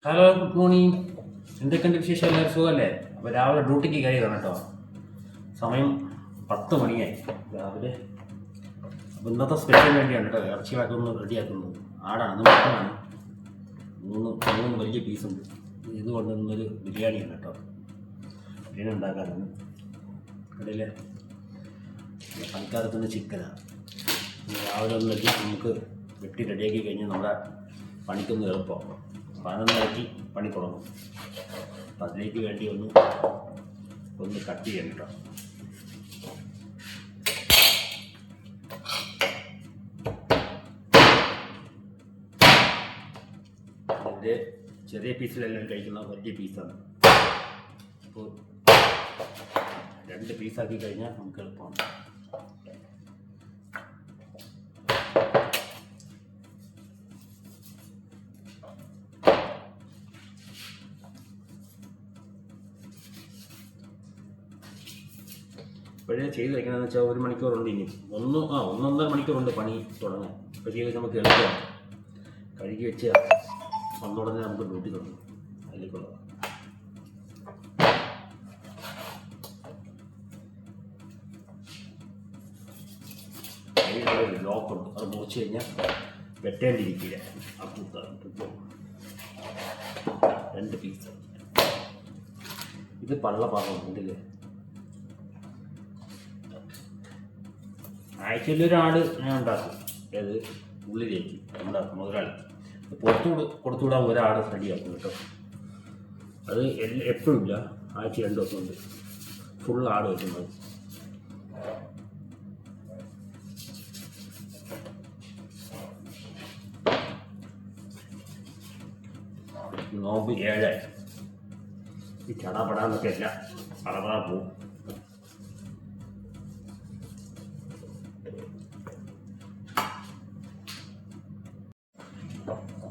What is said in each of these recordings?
Hello, good morning. എന്തൊക്കെയുണ്ട് വിശേഷം? എല്ലാവരും സുഖമല്ലേ? അപ്പോൾ രാവിലെ ഡ്യൂട്ടിക്ക് കയറിയതാണ് കേട്ടോ. സമയം 10 മണിയായി രാവിലെ. അപ്പോൾ ഇന്നത്തെ സ്പെഷ്യൽ വേണ്ടിയാണ് കേട്ടോ ഇറച്ചികളൊക്കെ ഒന്ന് റെഡിയാക്കുന്നത്. ആടാണ്, മട്ടനാണ്. മൂന്ന് വലിയ പീസുണ്ട്. ഇതുകൊണ്ട് ഇന്നൊരു ബിരിയാണിയാണ് കേട്ടോ. ബിരിയാണി ഉണ്ടാക്കാനാണ്. കടയിൽ പണിക്കാരത്തുനിന്ന് ചിക്കനാണ്. രാവിലെ ഒന്നിട്ട് നമുക്ക് വെട്ടി റെഡിയാക്കി കഴിഞ്ഞാൽ നമ്മുടെ പണിക്കൊന്ന് എളുപ്പമാണ്. 11:30 പണി തുടങ്ങും. അപ്പം അതിലേക്ക് വേണ്ടി ഒന്ന് കട്ട് ചെയ്യണം കേട്ടോ. അതിൻ്റെ ചെറിയ പീസിലെല്ലാം കഴിക്കുന്ന വലിയ പീസാണ്. അപ്പോൾ 2 പീസാക്കി കഴിഞ്ഞാൽ നമുക്ക് എളുപ്പമാണ്. ഇപ്പോഴേ ചെയ്ത് വയ്ക്കണമെന്ന് വെച്ചാൽ 1 മണിക്കൂറുണ്ട്. ഇനി 1.5 മണിക്കൂറുണ്ട് പണി തുടങ്ങാൻ. ഇപ്പോൾ ചെയ്ത് നമുക്ക് എളുപ്പമാണ്. കഴുകി വെച്ച് വന്നുടനെ നമുക്ക് ഡ്യൂട്ടി തുടങ്ങും. അതിലേക്കുള്ളത് ലോക്കുണ്ട്, അത് മുറിച്ച് കഴിഞ്ഞാൽ വെട്ടേണ്ടിരിക്കില്ല. അപ്പോൾ 2 പീസ്. ഇത് പള്ളഭാഗമാണ് ഉണ്ടല്ലേ. ആഴ്ചയിൽ ഒരാട് ഞാൻ ഉണ്ടാക്കും. ഏത് ഉള്ളിലേക്ക് ഉണ്ടാക്കും മുതലാളി. കൊടുത്തുവിടാൻ ഒരാട് റെഡിയാക്കും കേട്ടോ. അത് എപ്പോഴും ഇല്ല, ആഴ്ച 2 ദിവസം ഉണ്ട് ഫുൾ ആട് വെക്കുന്നത്. നോമ്പ് 7 ഈ ചടാപടാന്നൊക്കെ അല്ല, പടപടാ പോവും.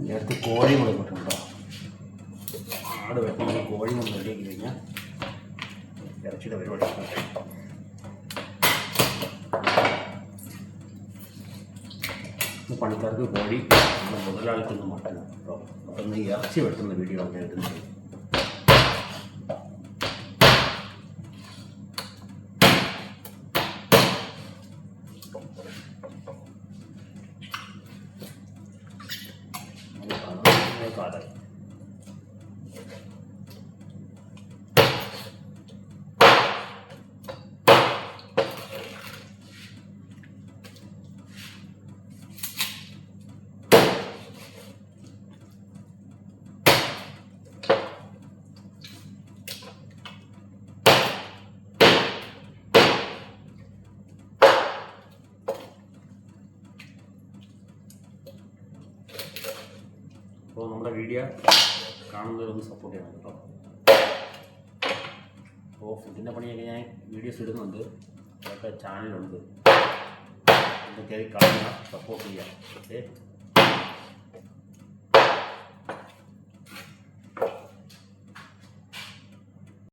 നേരത്തെ കോഴി കൊടുത്തിട്ടുണ്ടോ? ആട് വെട്ടി കോഴി റെഡിയാക്കി കഴിഞ്ഞാൽ ഇറച്ചിയുടെ പരിപാടി. പണിക്കാർക്ക് കോഴി, മുതലാളിക്കൊന്ന് മട്ടൻ കേട്ടോ. മട്ടന്ന് ഇറച്ചി വെട്ടുന്ന വീഡിയോ ഒക്കെ എടുക്കുന്നത്. കാലായി അപ്പോൾ നമ്മുടെ വീഡിയോ കാണുന്നവരൊന്ന് സപ്പോർട്ട് ചെയ്യണം കേട്ടോ. അപ്പോൾ ഫുഡിൻ്റെ പണിയൊക്കെ ഞാൻ വീഡിയോസ് ഇടുന്നുണ്ട്, അതൊക്കെ ചാനലുണ്ട്. ഒന്ന് കയറി കാണുക, സപ്പോർട്ട് ചെയ്യാം. ഓക്കെ.